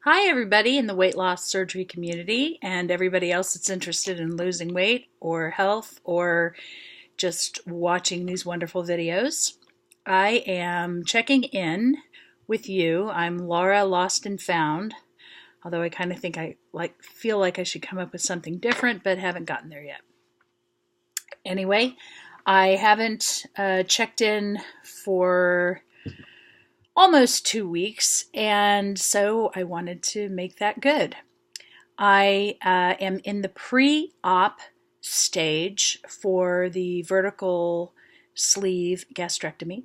Hi, everybody in the weight loss surgery community and everybody else that's interested in losing weight or health or just watching these wonderful videos. I am checking in with you. I'm Laura Lost and Found, although I kind of think I feel like I should come up with something different, but haven't gotten there yet. Anyway, I haven't checked in for almost 2 weeks, and so I wanted to make that good. I am in the pre-op stage for the vertical sleeve gastrectomy,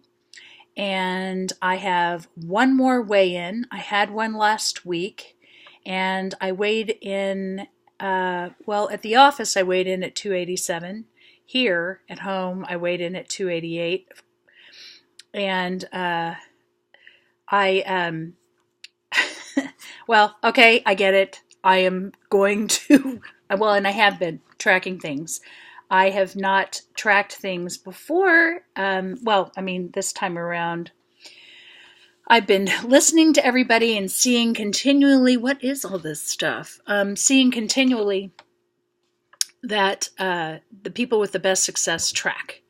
and I have one more weigh-in. I had one last week, and I weighed in, at the office I weighed in at 287. Here at home I weighed in at 288, and I okay, I get it. I am going to, and I have been tracking things. I have not tracked things before. This time around, I've been listening to everybody and seeing continually, what is all this stuff? Seeing continually that the people with the best success track.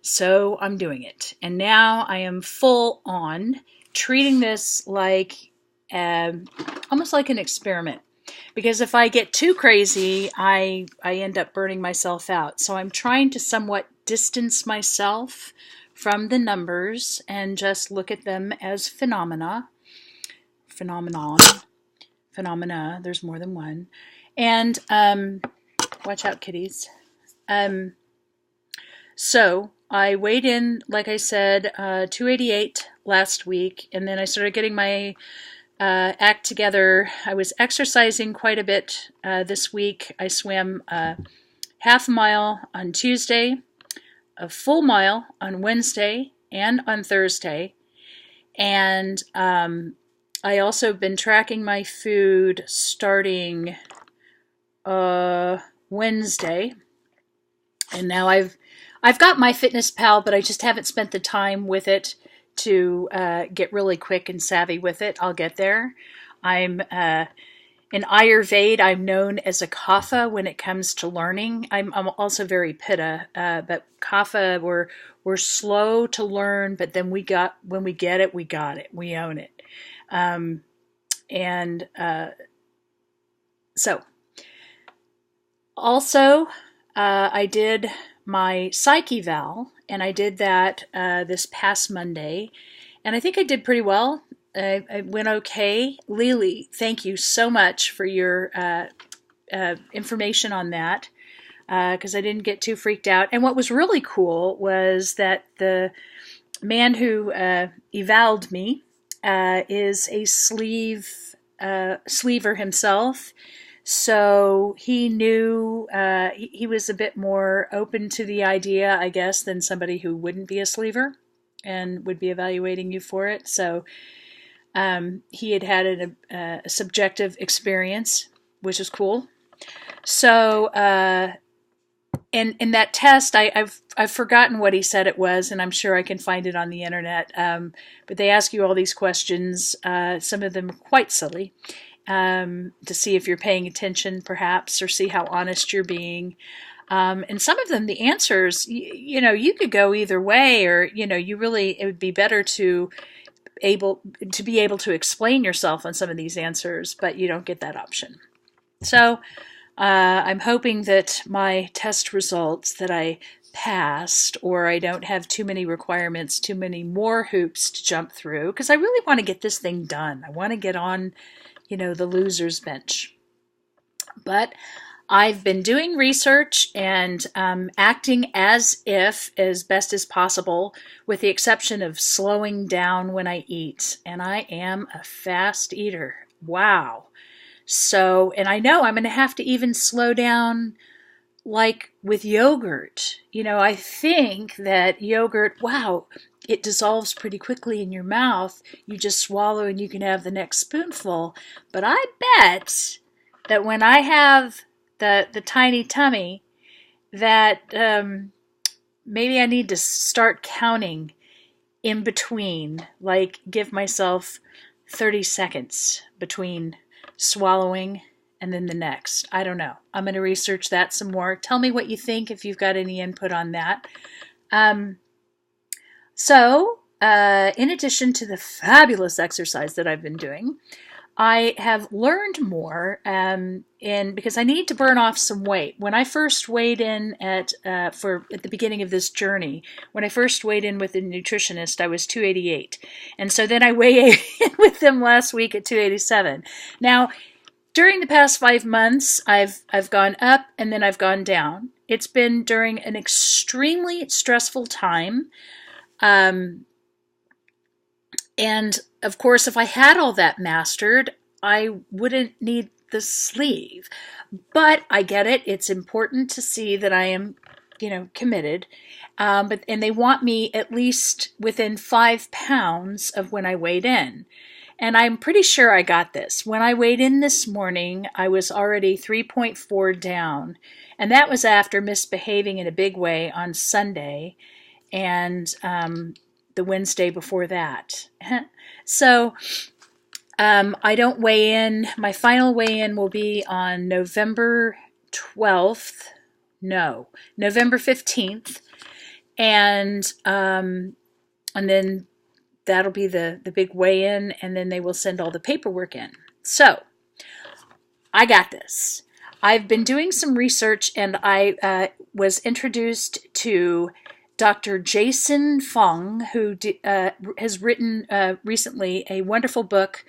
So I'm doing it. And now I am full on treating this like almost like an experiment. Because if I get too crazy, I end up burning myself out. So I'm trying to somewhat distance myself from the numbers and just look at them as phenomena. There's more than one. And watch out, kitties. So I weighed in, like I said, 288 last week, and then I started getting my act together. I was exercising quite a bit this week. I swam a half mile on Tuesday, a full mile on Wednesday and on Thursday, and I also been tracking my food starting Wednesday, and now I've got my Fitness Pal, but I just haven't spent the time with it to get really quick and savvy with it. I'll get there. I'm in Ayurveda, I'm known as a Kapha when it comes to learning. I'm also very Pitta, but Kapha, we're slow to learn, but then when we get it, we got it. We own it. So also I did my psych eval, and I did that this past Monday, and I think I did pretty well. I went okay. Lily, thank you so much for your information on that, because I didn't get too freaked out. And what was really cool was that the man who evaled me is a sleever himself. So he knew, he was a bit more open to the idea, I guess, than somebody who wouldn't be a sleever and would be evaluating you for it. So he had a subjective experience, which is cool. So in that test, I've forgotten what he said it was, and I'm sure I can find it on the internet. But they ask you all these questions, some of them quite silly. To see if you're paying attention, perhaps, or see how honest you're being. And some of them, the answers, you could go either way, or, it would be better to be able to explain yourself on some of these answers, but you don't get that option. So I'm hoping that my test results, that I passed, or I don't have too many requirements, too many more hoops to jump through, because I really want to get this thing done. I want to get on the loser's bench. But I've been doing research and acting as best as possible, with the exception of slowing down when I eat. And I am a fast eater. Wow. So, and I know I'm going to have to even slow down, like with yogurt. I think that yogurt, it dissolves pretty quickly in your mouth. You just swallow and you can have the next spoonful. But I bet that when I have the tiny tummy, that maybe I need to start counting in between, like give myself 30 seconds between swallowing, and then the next. I don't know. I'm going to research that some more. Tell me what you think if you've got any input on that. In addition to the fabulous exercise that I've been doing, I have learned more because I need to burn off some weight. When I first weighed in at the beginning of this journey, when I first weighed in with a nutritionist, I was 288, and so then I weighed in with them last week at 287. Now, during the past 5 months, I've gone up and then I've gone down. It's been during an extremely stressful time. And of course, if I had all that mastered, I wouldn't need the sleeve. But I get it. It's important to see that I am, committed. And they want me at least within 5 pounds of when I weighed in. And I'm pretty sure I got this. When I weighed in this morning, I was already 3.4 down. And that was after misbehaving in a big way on Sunday and the Wednesday before that. So I don't weigh in. My final weigh-in will be on November 12th. No, November 15th. And then that'll be the big weigh-in, and then they will send all the paperwork in. So I got this. I've been doing some research, and I was introduced to Dr. Niacin Fung, who has written recently a wonderful book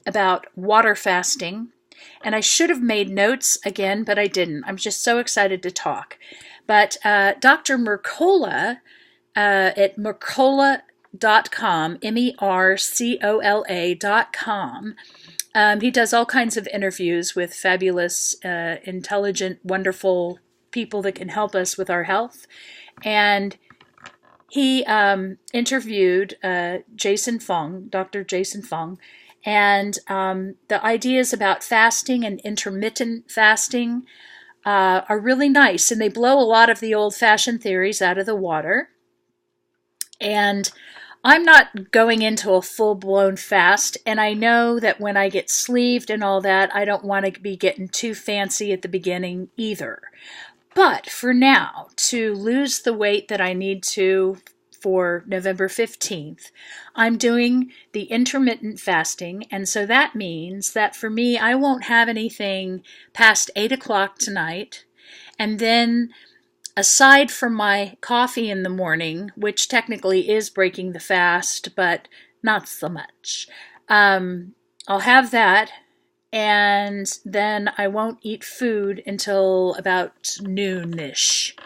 about water fasting. And I should have made notes again, but I didn't. I'm just so excited to talk. But Dr. Mercola at Mercola.com, MERCOLA.com, he does all kinds of interviews with fabulous, intelligent, wonderful people that can help us with our health. And he interviewed Niacin Fung, Dr. Niacin Fung, and the ideas about fasting and intermittent fasting are really nice, and they blow a lot of the old-fashioned theories out of the water. And I'm not going into a full-blown fast, and I know that when I get sleeved and all that, I don't want to be getting too fancy at the beginning either. But for now, to lose the weight that I need to for November 15th, I'm doing the intermittent fasting, and so that means that for me, I won't have anything past 8 o'clock tonight, and then aside from my coffee in the morning, which technically is breaking the fast, but not so much, I'll have that, and then I won't eat food until about noonish,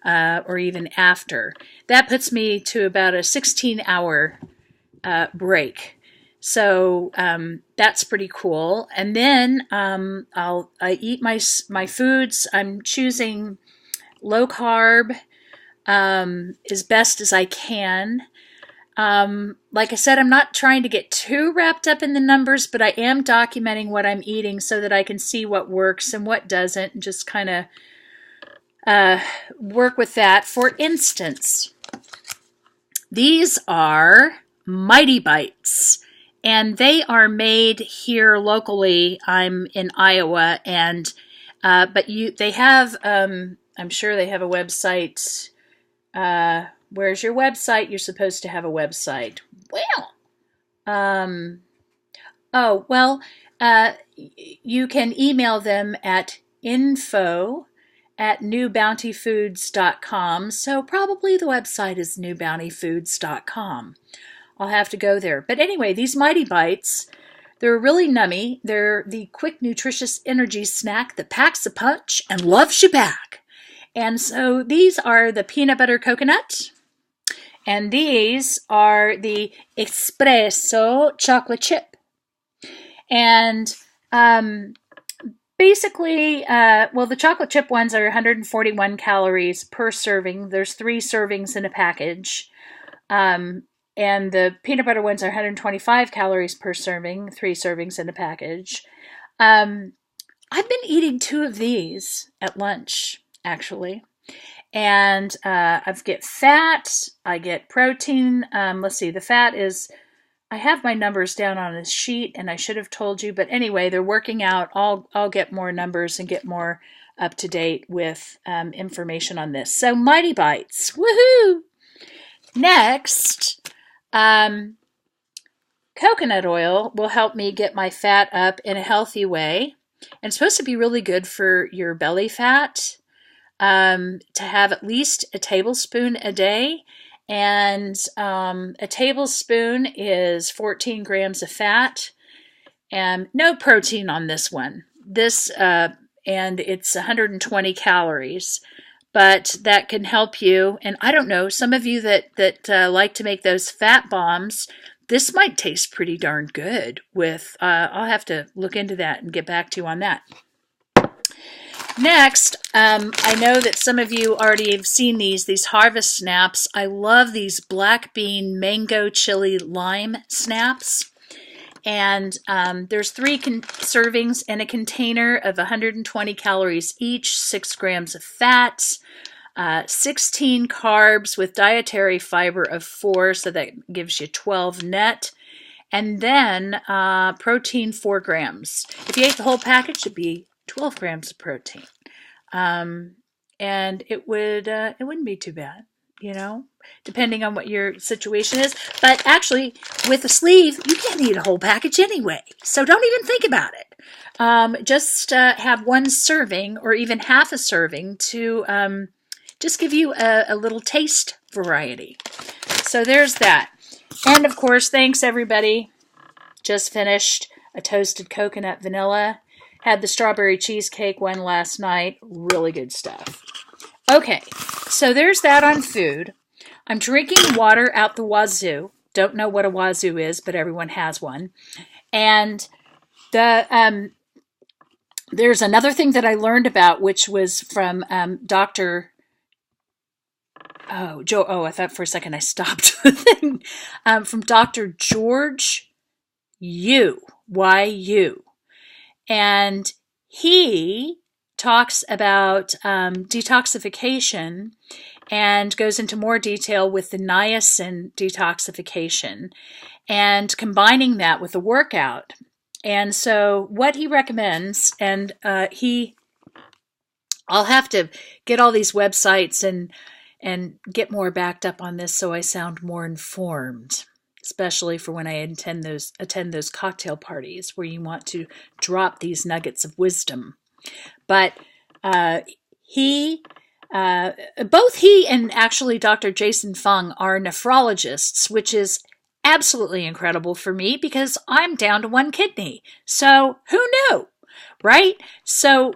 or even after. That puts me to about a 16-hour break. So that's pretty cool. And then I eat my foods. I'm choosing low carb as best as I can. Like I said, I'm not trying to get too wrapped up in the numbers, but I am documenting what I'm eating so that I can see what works and what doesn't, and just kind of work with that. For instance, these are Mighty Bites, and they are made here locally. I'm in Iowa, and but they have. I'm sure they have a website. Where's your website? You're supposed to have a website. Well, you can email them at info@newbountyfoods.com. So probably the website is newbountyfoods.com. I'll have to go there. But anyway, these Mighty Bites, they're really nummy. They're the quick, nutritious energy snack that packs a punch and loves you back. And so these are the peanut butter coconut, and these are the espresso chocolate chip. And basically, the chocolate chip ones are 141 calories per serving. There's 3 servings in a package. And the peanut butter ones are 125 calories per serving, 3 servings in a package. I've been eating 2 of these at lunch, actually. And I get fat, I get protein. Let's see, the fat is I have my numbers down on a sheet, and I should have told you, but anyway, they're working out. I'll get more numbers and get more up to date with information on this. So Mighty Bites, woohoo! Next, coconut oil will help me get my fat up in a healthy way, and it's supposed to be really good for your belly fat. To have at least a tablespoon a day. And a tablespoon is 14 grams of fat, and no protein on this one. And it's 120 calories. But that can help you. And I don't know, some of you that like to make those fat bombs, this might taste pretty darn good with, I'll have to look into that and get back to you on that. Next, I know that some of you already have seen these Harvest Snaps. I love these black bean mango chili lime snaps. And there's 3 servings in a container of 120 calories each, 6 grams of fat, 16 carbs with dietary fiber of 4, so that gives you 12 net. And then protein 4 grams. If you ate the whole package, it'd be 12 grams of protein. And it wouldn't be too bad, you know, depending on what your situation is. But actually, with a sleeve, you can't eat a whole package anyway. So don't even think about it. Just have 1 serving or even half a serving to just give you a little taste variety. So there's that. And of course, thanks everybody. Just finished a toasted coconut vanilla. Had the strawberry cheesecake one last night. Really good stuff. Okay, so there's that on food. I'm drinking water out the wazoo. Don't know what a wazoo is, but everyone has one. And there's another thing that I learned about, which was from Dr. I thought for a second I stopped the thing. From Dr. George Y.U. And he talks about detoxification and goes into more detail with the niacin detoxification and combining that with a workout. And so what he recommends, and I'll have to get all these websites and get more backed up on this so I sound more informed, especially for when I attend those cocktail parties where you want to drop these nuggets of wisdom. But both he and actually Dr. Jason Fung are nephrologists, which is absolutely incredible for me because I'm down to 1 kidney. So who knew, right? So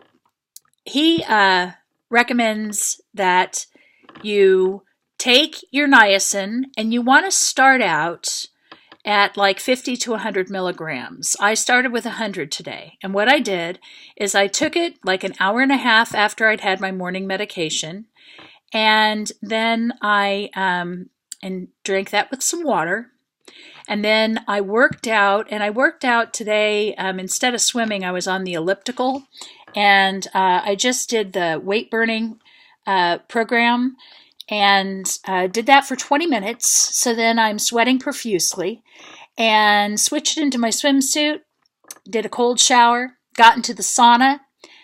he recommends that you take your niacin, and you want to start out at like 50 to 100 milligrams. I started with 100 today. And what I did is I took it like an hour and a half after I'd had my morning medication. And then I drank that with some water. And then I worked out, and I worked out today. Instead of swimming, I was on the elliptical. And I just did the weight burning program. And did that for 20 minutes. So then I'm sweating profusely and switched into my swimsuit, did a cold shower, got into the sauna,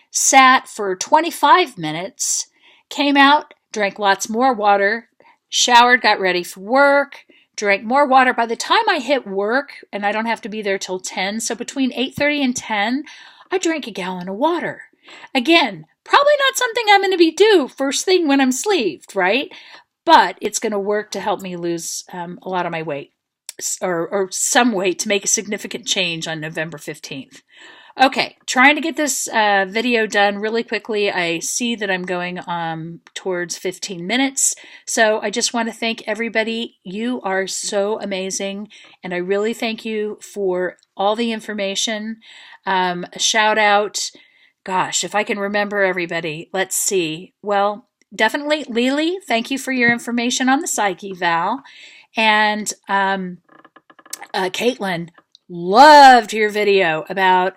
sat for 25 minutes, came out, drank lots more water, showered, got ready for work, drank more water. By the time I hit work, and I don't have to be there till 10, so between 8:30 and 10, I drank a gallon of water. Again, probably not something I'm going to be due first thing when I'm sleeved, right? But it's going to work to help me lose a lot of my weight or some weight to make a significant change on November 15th. Okay, trying to get this video done really quickly. I see that I'm going towards 15 minutes. So I just want to thank everybody. You are so amazing. And I really thank you for all the information. A shout out. Gosh, if I can remember everybody, let's see. Well, definitely Lily, thank you for your information on the Psyche Val. And Caitlin, loved your video about,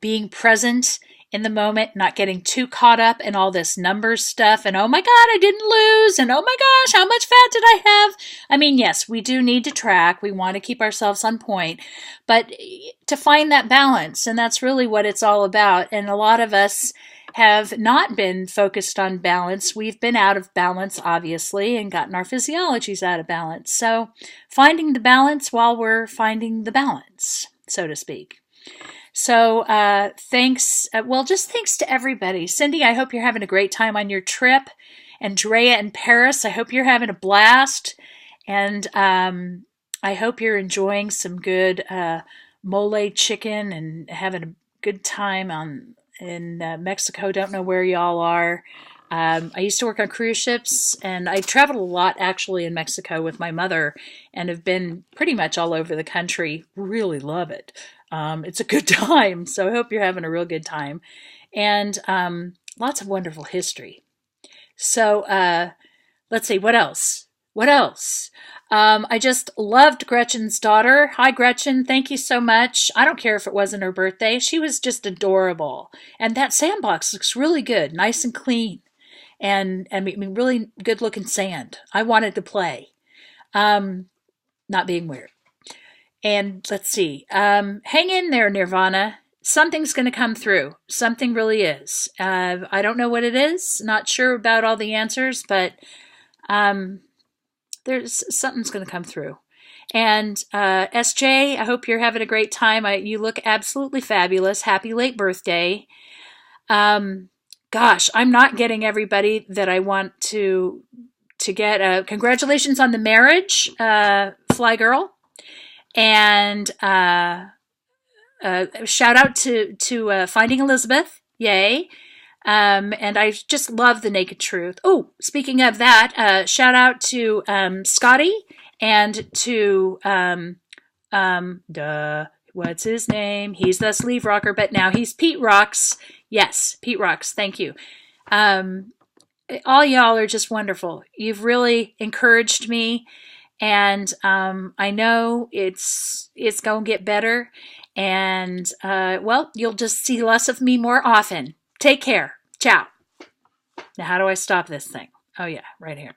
being present in the moment, not getting too caught up in all this numbers stuff and, oh my God, I didn't lose. And oh my gosh, how much fat did I have? I mean, yes, we do need to track. We want to keep ourselves on point, but to find that balance. And that's really what it's all about. And a lot of us have not been focused on balance. We've been out of balance, obviously, and gotten our physiologies out of balance. So finding the balance while we're finding the balance, so to speak. So thanks. Just thanks to everybody. Cindy, I hope you're having a great time on your trip. Andrea and Paris, I hope you're having a blast. And I hope you're enjoying some good mole chicken and having a good time in Mexico. Don't know where y'all are. I used to work on cruise ships, and I traveled a lot actually in Mexico with my mother and have been pretty much all over the country. Really love it. It's a good time, so I hope you're having a real good time. And lots of wonderful history. So let's see, what else? What else? I just loved Gretchen's daughter. Hi, Gretchen. Thank you so much. I don't care if it wasn't her birthday. She was just adorable. And that sandbox looks really good, nice and clean. And I mean, really good looking sand. I wanted to play. Not being weird. And let's see. Hang in there, Nirvana. Something's going to come through. Something really is. I don't know what it is. Not sure about all the answers, but something's going to come through. And SJ, I hope you're having a great time. You look absolutely fabulous. Happy late birthday. Gosh, I'm not getting everybody that I want to get. Congratulations on the marriage, Fly Girl. And shout out to Finding Elizabeth. Yay. And I just love the naked truth. Oh, speaking of that, shout out to Scotty and to what's his name? He's the sleeve rocker, but now he's Pete Rocks. Yes, Pete Rocks. Thank you. All y'all are just wonderful. You've really encouraged me, and I know it's going to get better. And you'll just see less of me more often. Take care. Ciao. Now, how do I stop this thing? Oh, yeah, right here.